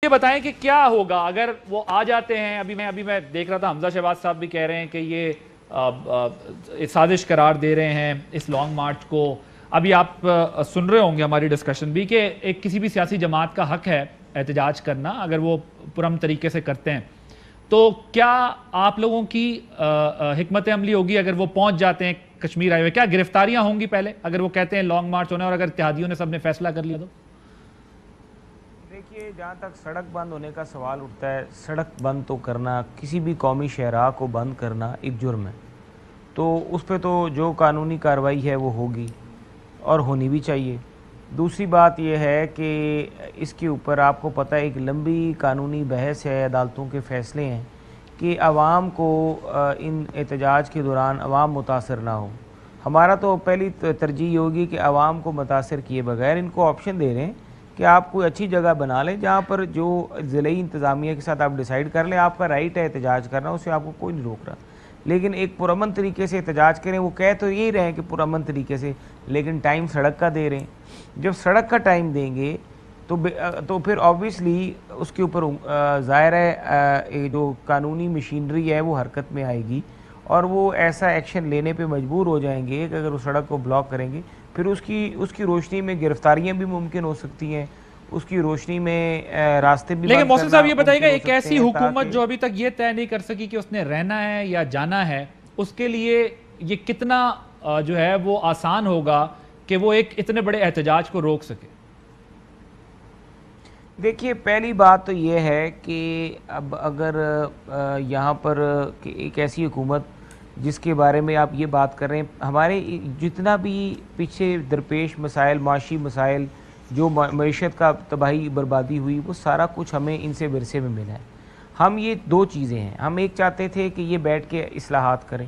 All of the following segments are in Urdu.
یہ بتائیں کہ کیا ہوگا اگر وہ آ جاتے ہیں. ابھی میں دیکھ رہا تھا حمزہ شہباز صاحب بھی کہہ رہے ہیں کہ یہ سازش قرار دے رہے ہیں اس لانگ مارچ کو. ابھی آپ سن رہے ہوں گے ہماری ڈسکشن بھی کہ ایک کسی بھی سیاسی جماعت کا حق ہے احتجاج کرنا اگر وہ پرامن طریقے سے کرتے ہیں. تو کیا آپ لوگوں کی حکمت عملی ہوگی اگر وہ پہنچ جاتے ہیں کشمیر آئے ہوئے؟ کیا گرفتاریاں ہوں گی پہلے اگر وہ کہتے ہیں لانگ مارچ ہونا، اور اگر اتحادیوں نے سب نے فیصلہ کر لیا تو؟ دیکھیے، جہاں تک سڑک بند ہونے کا سوال اٹھتا ہے، سڑک بند تو کرنا، کسی بھی قومی شاہراہ کو بند کرنا ایک جرم ہے. تو اس پہ تو جو قانونی کارروائی ہے وہ ہوگی اور ہونی بھی چاہیے. دوسری بات یہ ہے کہ اس کے اوپر آپ کو پتہ ہے ایک لمبی قانونی بحث ہے، عدالتوں کے فیصلے ہیں کہ عوام کو ان احتجاج کے دوران عوام متاثر نہ ہو. ہمارا تو پہلی ترجیح ہوگی کہ عوام کو متاثر کیے بغیر ان کو آپشن دے رہے ہیں کہ آپ کوئی اچھی جگہ بنا لیں جہاں پر جو ضلعی انتظامیہ کے ساتھ آپ ڈیسائیڈ کر لیں. آپ کا رائٹ ہے احتجاج کرنا، اس سے آپ کو کوئی نہیں روک رہا، لیکن ایک پرامن طریقے سے احتجاج کریں. وہ کہہ تو یہی رہے ہیں کہ پرامن طریقے سے، لیکن ٹائم سڑک کا دے رہے ہیں. جب سڑک کا ٹائم دیں گے تو پھر آبویسلی اس کے اوپر ظاہر ہے جو قانونی مشینری ہے وہ حرکت میں آئے گی اور وہ ایسا ایکشن لینے پہ مجبور ہو جائیں گے کہ اگر وہ سڑک کو بلاک کریں گے پھر اس کی روشنی میں گرفتاریاں بھی ممکن ہو سکتی ہیں، اس کی روشنی میں راستے بھی. لیکن محسن صاحب یہ بتائیے گا، ایک ایسی حکومت جو ابھی تک یہ طے نہیں کر سکی کہ اس نے رہنا ہے یا جانا ہے، اس کے لیے یہ کتنا جو ہے وہ آسان ہوگا کہ وہ ایک اتنے بڑے احتجاج کو روک سکے؟ دیکھیے، پہلی بات تو یہ ہے کہ اب اگر یہاں پر ایک ایسی حکومت جس کے بارے میں آپ یہ بات کر رہے ہیں، ہمارے جتنا بھی پیچھے درپیش مسائل، معاشی مسائل، جو معیشت کا تباہی بربادی ہوئی، وہ سارا کچھ ہمیں ان سے ورثے میں ملا ہے. ہم یہ دو چیزیں ہیں، ہم ایک چاہتے تھے کہ یہ بیٹھ کے اصلاحات کریں.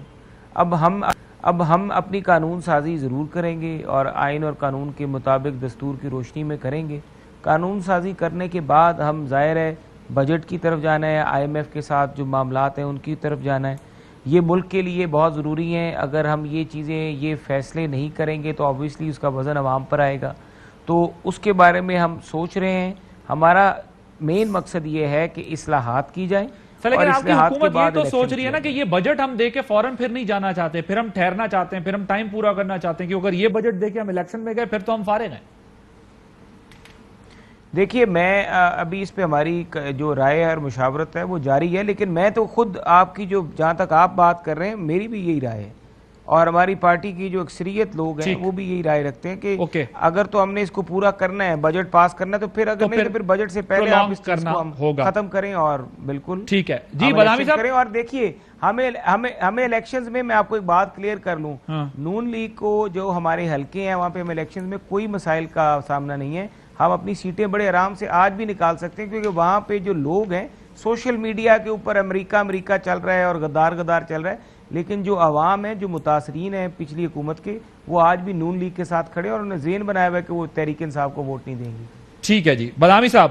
اب ہم اپنی قانون سازی ضرور کریں گے اور آئین اور قانون کے مطابق دستور کی روشنی میں کریں گے. قانون سازی کرنے کے بعد ہم ظاہر ہے بجٹ کی طرف جانا ہے، IMF کے ساتھ جو معاملات ہیں ان کی طرف جانا ہے. یہ ملک کے لیے بہت ضروری ہیں. اگر ہم یہ چیزیں، یہ فیصلے نہیں کریں گے تو آبویسلی اس کا وزن عوام پر آئے گا. تو اس کے بارے میں ہم سوچ رہے ہیں. ہمارا مین مقصد یہ ہے کہ اصلاحات کی جائیں. لیکن آپ کی حکومت یہ تو سوچ رہی ہے نا کہ یہ بجٹ ہم دے کے فوراً پھر نہیں جانا چاہتے، پھر ہم ٹھہرنا چاہتے ہیں، پھر ہم ٹائم پورا کرنا چاہتے ہیں کہ اگر یہ بجٹ دے کے ہم الیکشن میں گئے پھر تو ہم فارغ ہیں. دیکھیے، میں ابھی اس پہ ہماری جو رائے اور مشاورت ہے وہ جاری ہے، لیکن میں تو خود آپ کی جو جہاں تک آپ بات کر رہے ہیں میری بھی یہی رائے ہے اور ہماری پارٹی کی جو اکثریت لوگ ہیں وہ بھی یہی رائے رکھتے ہیں کہ اگر تو ہم نے اس کو پورا کرنا ہے، بجٹ پاس کرنا ہے، تو پھر اگر نہیں تو پھر بجٹ سے پہلے آپ اس چیز کو ہم ختم کریں اور بالکل ٹھیک ہے. جی بلامی صاحب. اور دیکھیے، ہمیں الیکشنز میں آپ کو ایک بات کلیئر کر لوں، نون لیگ کو جو ہمارے حلقے ہیں وہاں پہ ہمیں الیکشنز میں کوئی مسائل کا سامنا نہیں ہے. ہم اپنی سیٹیں بڑے آرام سے آج بھی نکال سکتے ہیں، کیونکہ وہاں پہ جو لوگ ہیں سوشل میڈیا کے اوپر امریکہ چل رہا ہے اور غدار چل رہا ہے، لیکن جو عوام ہیں، جو متاثرین ہیں پچھلی حکومت کے، وہ آج بھی نون لیگ کے ساتھ کھڑے اور انہوں نے ذہن بنایا ہوا ہے کہ وہ تحریک انصاف کو ووٹ نہیں دیں گے. ٹھیک ہے جی. بلامی صاحب،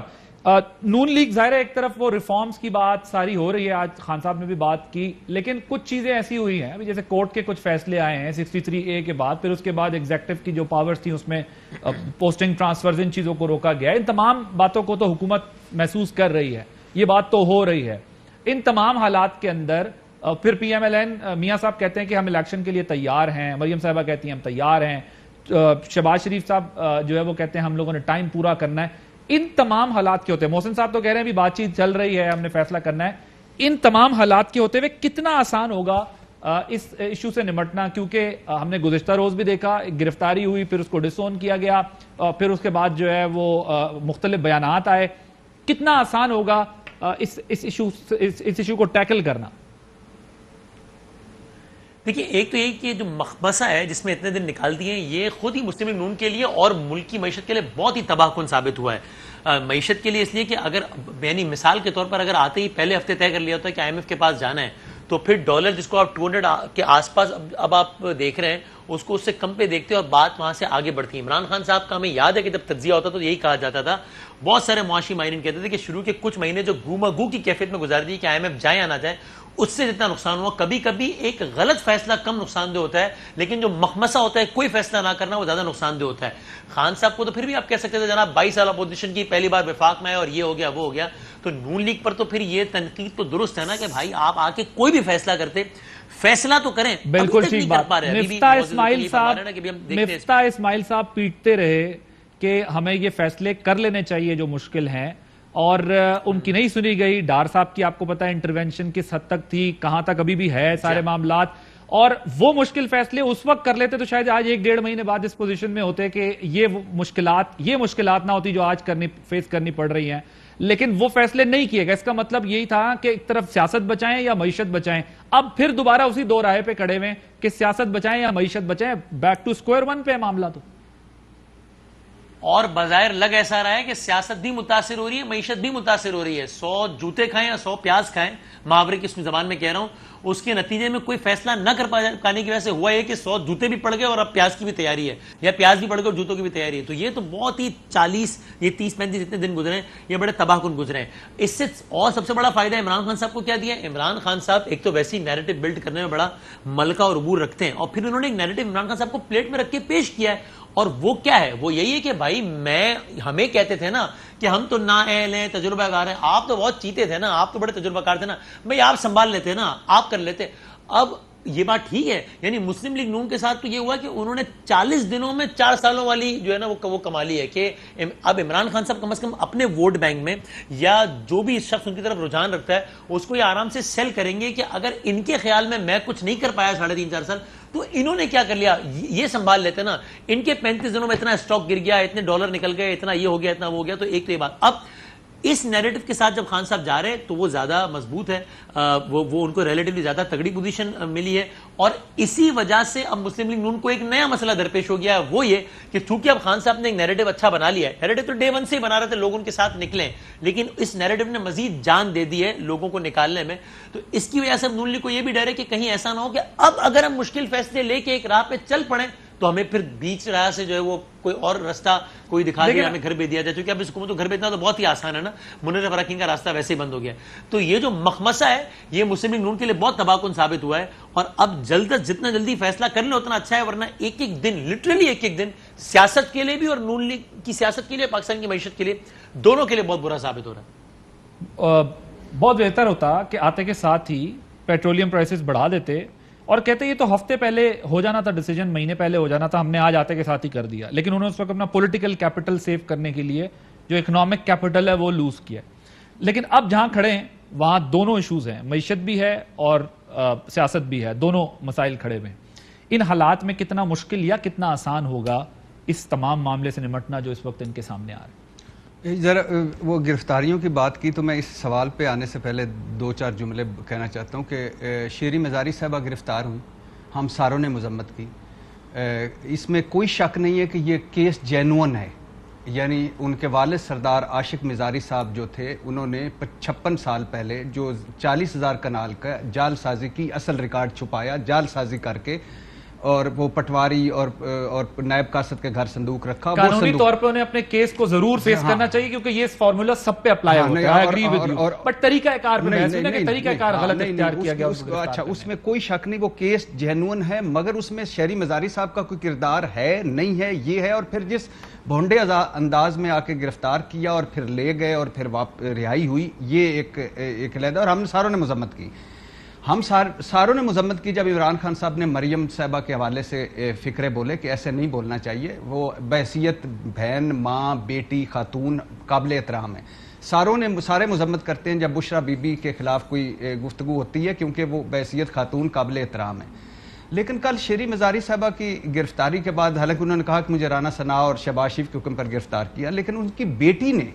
نون لیگ ظاہر ہے ایک طرف وہ ریفارمز کی بات ساری ہو رہی ہے، آج خان صاحب نے بھی بات کی، لیکن کچھ چیزیں ایسی ہوئی ہیں ابھی جیسے کورٹ کے کچھ فیصلے آئے ہیں 63A کے بعد، پھر اس کے بعد ایگزیکٹو کی جو پاورز تھیں اس میں پوسٹنگ ٹرانسفرز، ان چیزوں کو روکا گیا. ان تمام باتوں کو تو حکومت محسوس کر رہی ہے، یہ بات تو ہو رہی ہے. ان تمام حالات کے اندر پھر PMLN میاں صاحب کہتے ہیں کہ ہم الیکشن کے لیے تیار ہیں، مریم صاحبہ کہتی ہیں ہم تیار ہیں، شہباز شریف صاحب جو ہے وہ کہتے ہیں ہم لوگوں نے ٹائم پورا کرنا ہے. ان تمام حالات کے ہوتے ہیں، محسن صاحب تو کہہ رہے ہیں بھی بات چیت چل رہی ہے، ہم نے فیصلہ کرنا ہے. ان تمام حالات کے ہوتے ہوئے کتنا آسان ہوگا اس ایشو سے نمٹنا؟ کیونکہ ہم نے گزشتہ روز بھی دیکھا گرفتاری ہوئی، پھر اس کو ڈسون کیا گیا، پھر اس کے بعد جو ہے وہ مختلف بیانات آئے. کتنا آسان ہوگا اس ایشو کو ٹیکل کرنا؟ دیکھیے، ایک تو یہ کہ جو مخمصہ ہے جس میں اتنے دن نکال دیے ہیں، یہ خود ہی مسلم لیگ نون کے لیے اور ملک کی معیشت کے لیے بہت ہی تباہ کن ثابت ہوا ہے. معیشت کے لیے اس لیے کہ اگر یعنی مثال کے طور پر اگر آتے ہی پہلے ہفتے طے کر لیا ہوتا ہے کہ IMF کے پاس جانا ہے، تو پھر ڈالر جس کو آپ 200 کے آس پاس اب آپ دیکھ رہے ہیں، اس کو اس سے کم پہ دیکھتے اور بات وہاں سے آگے بڑھتی ہے. عمران خان صاحب کا ہمیں یاد ہے کہ جب تجزیہ ہوتا تو یہی کہا جاتا تھا, بہت سارے معاشی ماہرین کہتے تھے کہ شروع کے کچھ مہینے جو گو کی کیفیت میں گزار دی کہ IMF جائے یا نہ جائے, اس سے جتنا نقصان ہوا, کبھی کبھی ایک غلط فیصلہ کم نقصان دہ ہوتا ہے, لیکن جو مخمسہ ہوتا ہے کوئی فیصلہ نہ کرنا وہ زیادہ نقصان دہ ہوتا ہے. خان صاحب کو تو پھر بھی آپ کہہ سکتے تھے جناب 22 سال اپوزیشن کی, پہلی بار وفاق میں ہے اور یہ ہو گیا وہ ہو گیا. تو نون لیگ پر تو پھر یہ تنقید تو درست ہے نا کہ بھائی آپ آ کے کوئی بھی فیصلہ کرتے, فیصلہ تو کریں. بالکل ٹھیک بات. مفتاح اسماعیل صاحب پیٹتے رہے کہ ہمیں یہ فیصلے کر لینے چاہیے جو مشکل ہیں, اور ان کی نہیں سنی گئی. ڈار صاحب کی آپ کو پتا ہے انٹروینشن کس حد تک تھی, کہاں تک ابھی بھی ہے سارے معاملات, اور وہ مشکل فیصلے اس وقت کر لیتے تو شاید آج 1-1.5 مہینے بعد اس پوزیشن میں ہوتے کہ یہ مشکلات نہ ہوتی جو آج فیس کرنی پڑ رہی ہیں. لیکن وہ فیصلے نہیں کیے گئے. اس کا مطلب یہی تھا کہ ایک طرف سیاست بچائیں یا معیشت بچائیں. اب پھر دوبارہ اسی دو راہے پہ کھڑے ہوئے کہ سیاست بچائیں یا معیشت بچائیں. بیک ٹو اسکوائر ون پہ معاملہ تو, اور بظاہر لگ ایسا رہا ہے کہ سیاست بھی متاثر ہو رہی ہے, معیشت بھی متاثر ہو رہی ہے. 100 جوتے کھائیں یا 100 پیاز کھائیں, محاورے کی اس زبان میں کہہ رہا ہوں, اس کے نتیجے میں کوئی فیصلہ نہ کر پانے کی وجہ سے ہوا ہے کہ 100 جوتے بھی پڑ گئے اور اب پیاز کی بھی تیاری ہے, یا پیاز بھی پڑ گئے اور جوتوں کی بھی تیاری ہے. تو یہ تو بہت ہی 30-35 اتنے دن گزرے ہیں, یہ بڑے تباہ کن گزرے ہیں. اس سے اور سب سے بڑا فائدہ عمران خان صاحب کو کیا دیا ہے؟ عمران خان صاحب ایک تو ویسی نیریٹو بلڈ کرنے میں بڑا ملکہ اور عبور رکھتے ہیں, اور پھر انہوں نے ایک نیریٹو عمران خان صاحب کو پلیٹ میں رکھ کے پیش کیا ہے. اور وہ کیا ہے؟ وہ یہی ہے کہ بھائی ہمیں کہتے تھے نا کہ ہم تو نااہل ہیں, تجربہ کار ہیں, آپ تو بہت چیتے تھے نا, آپ تو بڑے تجربہ کار تھے نا, بھائی آپ سنبھال لیتے نا, آپ کر لیتے. اب یہ بات ٹھیک ہے, یعنی مسلم لیگ نون کے ساتھ تو یہ ہوا کہ انہوں نے 40 دنوں میں 4 سالوں والی جو ہے نا وہ کما لی ہے کہ اب عمران خان صاحب کم از کم اپنے ووٹ بینک میں یا جو بھی شخص ان کی طرف رجحان رکھتا ہے اس کو یہ آرام سے سیل کریں گے کہ اگر ان کے خیال میں کچھ نہیں کر پایا 3.5-4 سال تو انہوں نے کیا کر لیا, یہ سنبھال لیتے نا. ان کے 35 دنوں میں اتنا اسٹاک گر گیا, اتنے ڈالر نکل گئے, اتنا یہ ہو گیا, اتنا وہ ہو گیا. تو ایک تو یہ بات, اب اس نیریٹو کے ساتھ جب خان صاحب جا رہے تو وہ زیادہ مضبوط ہے, وہ ان کو ریلیٹیولی زیادہ تگڑی پوزیشن ملی ہے. اور اسی وجہ سے اب مسلم لیگ نون کو ایک نیا مسئلہ درپیش ہو گیا ہے, وہ یہ کہ چونکہ اب خان صاحب نے ایک نیریٹو اچھا بنا لیا ہے, نیریٹو تو ڈے 1 سے ہی بنا رہے تھے, لوگ ان کے ساتھ نکلیں, لیکن اس نیریٹو نے مزید جان دے دی ہے لوگوں کو نکالنے میں. تو اس کی وجہ سے اب نون لیگ کو یہ بھی ڈر ہے کہ کہیں ایسا نہ ہو کہ اب اگر ہم مشکل فیصلے لے کے ایک راہ پہ چل پڑیں تو ہمیں پھر بیچ راہ سے جو ہے وہ کوئی اور راستہ کوئی دکھا دیا, ہمیں گھر بھیج دیا جائے. کیونکہ اب اس حکومت کو گھر بھیجنا تو بہت ہی آسان ہے نا, منیر فراقین کا راستہ ویسے ہی بند ہو گیا. تو یہ جو مخمسہ ہے یہ مسلم لیگ نون کے لیے بہت تباہ کن ثابت ہوا ہے, اور اب جتنا جلدی فیصلہ کر لیں اتنا اچھا ہے, ورنہ ایک دن لٹرلی ایک دن سیاست کے لیے بھی اور نون لیگ کی سیاست کے لیے, پاکستان کی معیشت کے لیے, دونوں کے لیے بہت برا ثابت ہو رہا ہے. بہت بہتر ہوتا کہ آتے کے ساتھ ہی پیٹرولیم پرائسز بڑھا دیتے اور کہتے یہ تو ہفتے پہلے ہو جانا تھا, ڈیسیجن مہینے پہلے ہو جانا تھا, ہم نے آج آتے کے ساتھ ہی کر دیا. لیکن انہوں نے اس وقت اپنا پولیٹیکل کیپٹل سیو کرنے کے لیے جو اکنامک کیپٹل ہے وہ لوز کیا. لیکن اب جہاں کھڑے ہیں وہاں دونوں ایشوز ہیں, معیشت بھی ہے اور سیاست بھی ہے, دونوں مسائل کھڑے ہوئے ہیں. ان حالات میں کتنا مشکل یا کتنا آسان ہوگا اس تمام معاملے سے نمٹنا جو اس وقت ان کے سامنے آ رہے ہیں؟ ذرا وہ گرفتاریوں کی بات کی تو میں اس سوال پہ آنے سے پہلے 2-4 جملے کہنا چاہتا ہوں کہ شیری مزاری صاحبہ گرفتار ہوئی, ہم ساروں نے مذمت کی. اس میں کوئی شک نہیں ہے کہ یہ کیس جینون ہے. یعنی ان کے والد سردار عاشق مزاری صاحب جو تھے انہوں نے 56 سال پہلے جو 40,000 کنال کا جال سازی کی اصل ریکارڈ چھپایا, جال سازی کر کے, اور وہ پٹواری اور نائب قاصد کے گھر صندوق رکھا. قانونی طور پہ انہیں اپنے کیس کو ضرور فیس کرنا چاہیے کیونکہ یہ فارمولا سب پہ اپلائی ہوتا ہے. I agree with you. But طریقہ کار پہ بحث ہے کہ طریقہ کار غلط اختیار کیا گیا. اچھا, اس میں کوئی شک نہیں, وہ کیس جینون ہے, مگر اس میں شیری مزاری صاحب کا کوئی کردار ہے نہیں ہے, یہ ہے. اور پھر جس بھونڈے انداز میں آ کے گرفتار کیا اور پھر لے گئے اور پھر رہائی ہوئی, یہ ایک علیحدہ. اور ہم ساروں نے مذمت کی, ہم ساروں نے مذمت کی جب عمران خان صاحب نے مریم صاحبہ کے حوالے سے فکرے بولے کہ ایسے نہیں بولنا چاہیے. وہ بحیثیت بہن, ماں, بیٹی, خاتون قابل احترام ہے. سارے مذمت کرتے ہیں جب بشرا بی بی کے خلاف کوئی گفتگو ہوتی ہے کیونکہ وہ بحیثیت خاتون قابل احترام ہے. لیکن کل شیری مزاری صاحبہ کی گرفتاری کے بعد حالانکہ انہوں نے کہا کہ مجھے رانا ثناء اور شہباز شریف کے حکم پر گرفتار کیا, لیکن ان کی بیٹی نے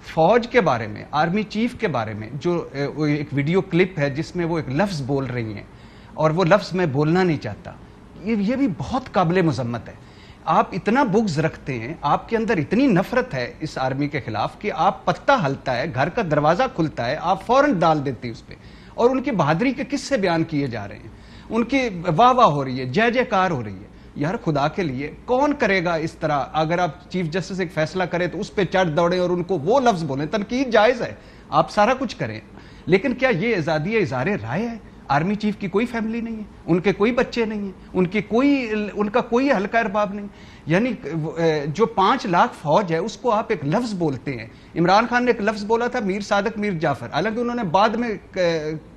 فوج کے بارے میں, آرمی چیف کے بارے میں جو ایک ویڈیو کلپ ہے جس میں وہ ایک لفظ بول رہی ہیں اور وہ لفظ میں بولنا نہیں چاہتا, یہ بھی بہت قابل مذمت ہے. آپ اتنا بغض رکھتے ہیں, آپ کے اندر اتنی نفرت ہے اس آرمی کے خلاف کہ آپ پتہ ہلتا ہے, گھر کا دروازہ کھلتا ہے, آپ فوراً ڈال دیتی اس پہ. اور ان کی بہادری کے قصے بیان کیے جا رہے ہیں, ان کی واہ واہ ہو رہی ہے, جے جے کار ہو رہی ہے. یار خدا کے لیے کون کرے گا اس طرح؟ اگر آپ چیف جسٹس ایک فیصلہ کریں تو اس پہ چڑھ دوڑیں اور ان کو وہ لفظ بولیں. تنقید جائز ہے, آپ سارا کچھ کریں, لیکن کیا یہ آزادی اظہار رائے ہے؟ آرمی چیف کی کوئی فیملی نہیں ہے, ان کے کوئی بچے نہیں ہیں, ان کا کوئی حلقہ ارباب نہیں. یعنی جو 5 لاکھ فوج ہے اس کو آپ ایک لفظ بولتے ہیں. عمران خان نے ایک لفظ بولا تھا میر صادق میر جعفر, حالانکہ انہوں نے بعد میں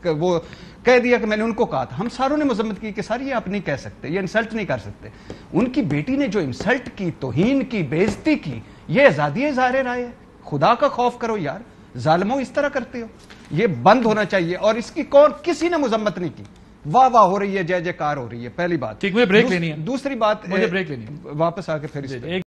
وہ کہہ دیا کہ میں نے ان کو کہا تھا. ہم ساروں نے مذمت کی کہ سر یہ آپ نہیں کہہ سکتے, یہ انسلٹ نہیں کر سکتے. ان کی بیٹی نے جو انسلٹ کی, توہین کی, بے عزتی کی, یہ آزادی اظہار رائے ہے؟ خدا کا خوف کرو یار, ظالموں اس طرح کرتے ہو. یہ بند ہونا چاہیے, اور اس کی کسی نے مذمت نہیں کی. واہ واہ ہو رہی ہے, جے جے کار ہو رہی ہے, پہلی بات. ٹھیک, مجھے بریک لینی ہے. دوسری بات, مجھے بریک لینی ہے, واپس آ کے پھر